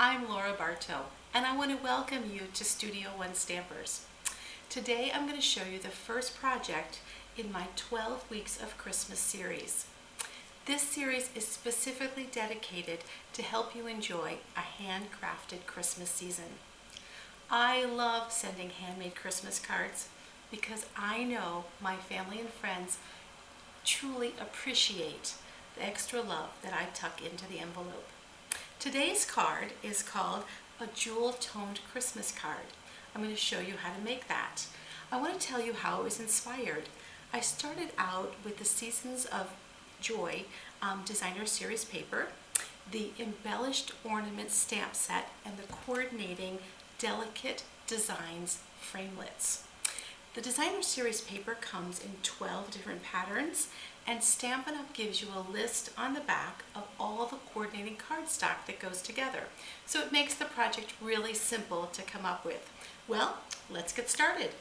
I'm Laura Bartow, and I want to welcome you to Studio One Stampers. Today I'm going to show you the first project in my 12 Weeks of Christmas series. This series is specifically dedicated to help you enjoy a handcrafted Christmas season. I love sending handmade Christmas cards because I know my family and friends truly appreciate the extra love that I tuck into the envelope. Today's card is called a jewel-toned Christmas card. I'm going to show you how to make that. I want to tell you how it was inspired. I started out with the Seasons of Joy designer series paper, the Embellished Ornament stamp set, and the coordinating Delicate Designs framelits. The designer series paper comes in 12 different patterns, and Stampin' Up! Gives you a list on the back of all the coordinating cardstock that goes together. So it makes the project really simple to come up with. Well, let's get started.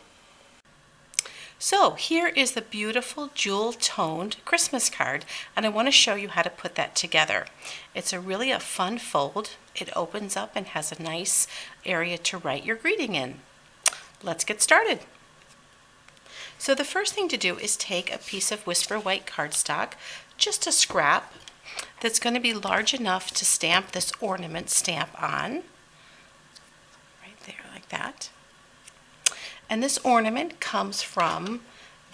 So here is the beautiful jewel-toned Christmas card, and I want to show you how to put that together. It's really a fun fold. It opens up and has a nice area to write your greeting in. Let's get started. So the first thing to do is take a piece of Whisper White cardstock, just a scrap that's going to be large enough to stamp this ornament stamp on, right there like that. And this ornament comes from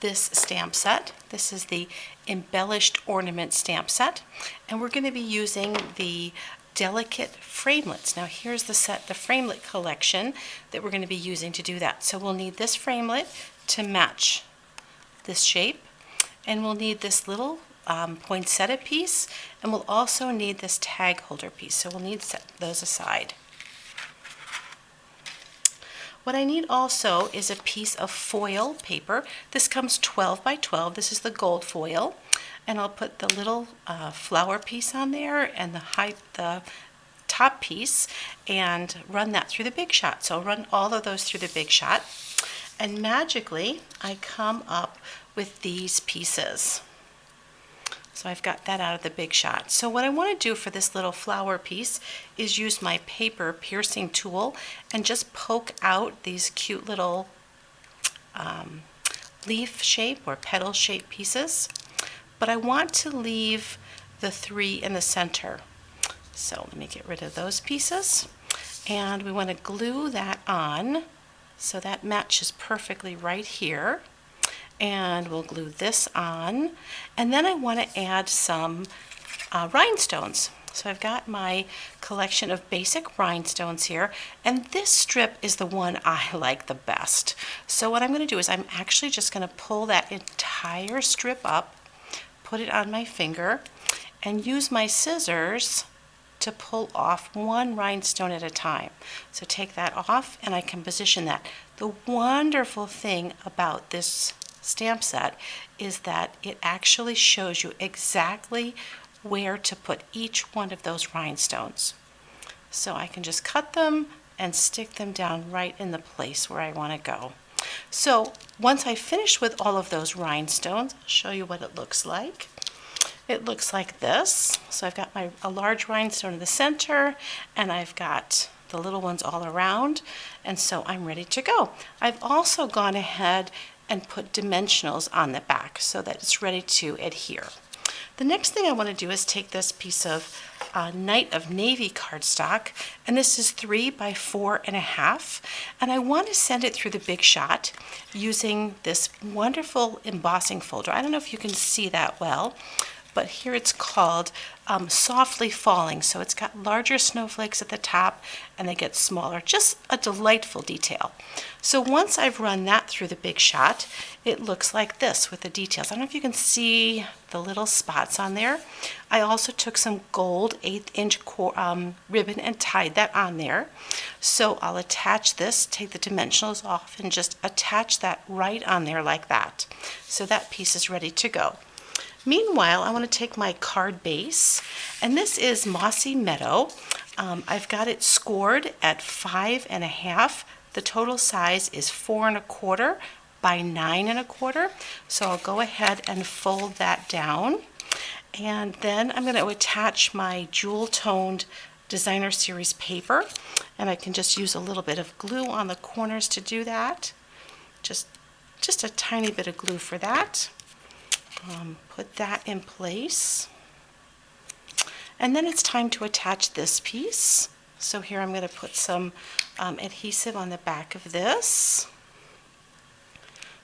this stamp set. This is the Embellished Ornament stamp set, and we're going to be using the Delicate framelits. Now here's the set, the framelit collection that we're going to be using to do that. So we'll need this framelit to match this shape, and we'll need this little poinsettia piece, and we'll also need this tag holder piece. So we'll need to set those aside. What I need also is a piece of foil paper. This comes 12 by 12. This is the gold foil. And I'll put the little flower piece on there and the top piece and run that through the Big Shot. So I'll run all of those through the Big Shot. And magically, I come up with these pieces. So I've got that out of the Big Shot. So what I want to do for this little flower piece is use my paper piercing tool and just poke out these cute little leaf shape or petal shape pieces. But I want to leave the 3 in the center. So let me get rid of those pieces. And we want to glue that on so that matches perfectly right here. And we'll glue this on. And then I want to add some rhinestones. So I've got my collection of basic rhinestones here, and this strip is the one I like the best. So what I'm going to do is I'm actually just going to pull that entire strip up, put it on my finger, and use my scissors to pull off one rhinestone at a time. So take that off and I can position that. The wonderful thing about this stamp set is that it actually shows you exactly where to put each one of those rhinestones. So I can just cut them and stick them down right in the place where I want to go. So once I finish with all of those rhinestones, I'll show you what it looks like. It looks like this. So I've got a large rhinestone in the center, and I've got the little ones all around, and so I'm ready to go. I've also gone ahead and put dimensionals on the back so that it's ready to adhere. The next thing I want to do is take this piece of Night of Navy cardstock, and this is 3 by 4.5, and I want to send it through the Big Shot using this wonderful embossing folder. I don't know if you can see that well, but here it's called Softly Falling. So it's got larger snowflakes at the top and they get smaller. Just a delightful detail. So once I've run that through the Big Shot, it looks like this with the details. I don't know if you can see the little spots on there. I also took some gold 1/8 inch ribbon and tied that on there. So I'll attach this, take the dimensionals off, and just attach that right on there like that. So that piece is ready to go. Meanwhile, I want to take my card base, and this is Mossy Meadow. I've got it scored at 5.5. The total size is 4.25 by 9.25. So I'll go ahead and fold that down. And then I'm going to attach my jewel-toned designer series paper, and I can just use a little bit of glue on the corners to do that. Just a tiny bit of glue for that. Put that in place. And then it's time to attach this piece. So here I'm going to put some adhesive on the back of this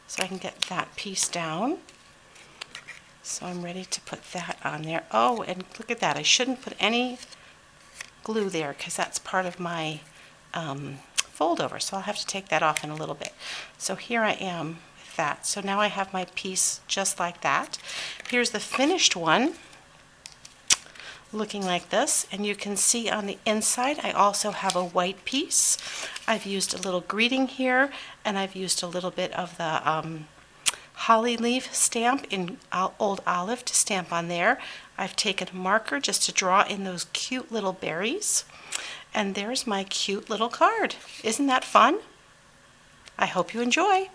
so I can get that piece down. So I'm ready to put that on there. Oh, and look at that. I shouldn't put any glue there because that's part of my fold over. So I'll have to take that off in a little bit. So here I am with that. So now I have my piece just like that. Here's the finished one, looking like this, and you can see on the inside I also have a white piece. I've used a little greeting here, and I've used a little bit of the holly leaf stamp in Old Olive to stamp on there. I've taken a marker just to draw in those cute little berries, and there's my cute little card. Isn't that fun? I hope you enjoy.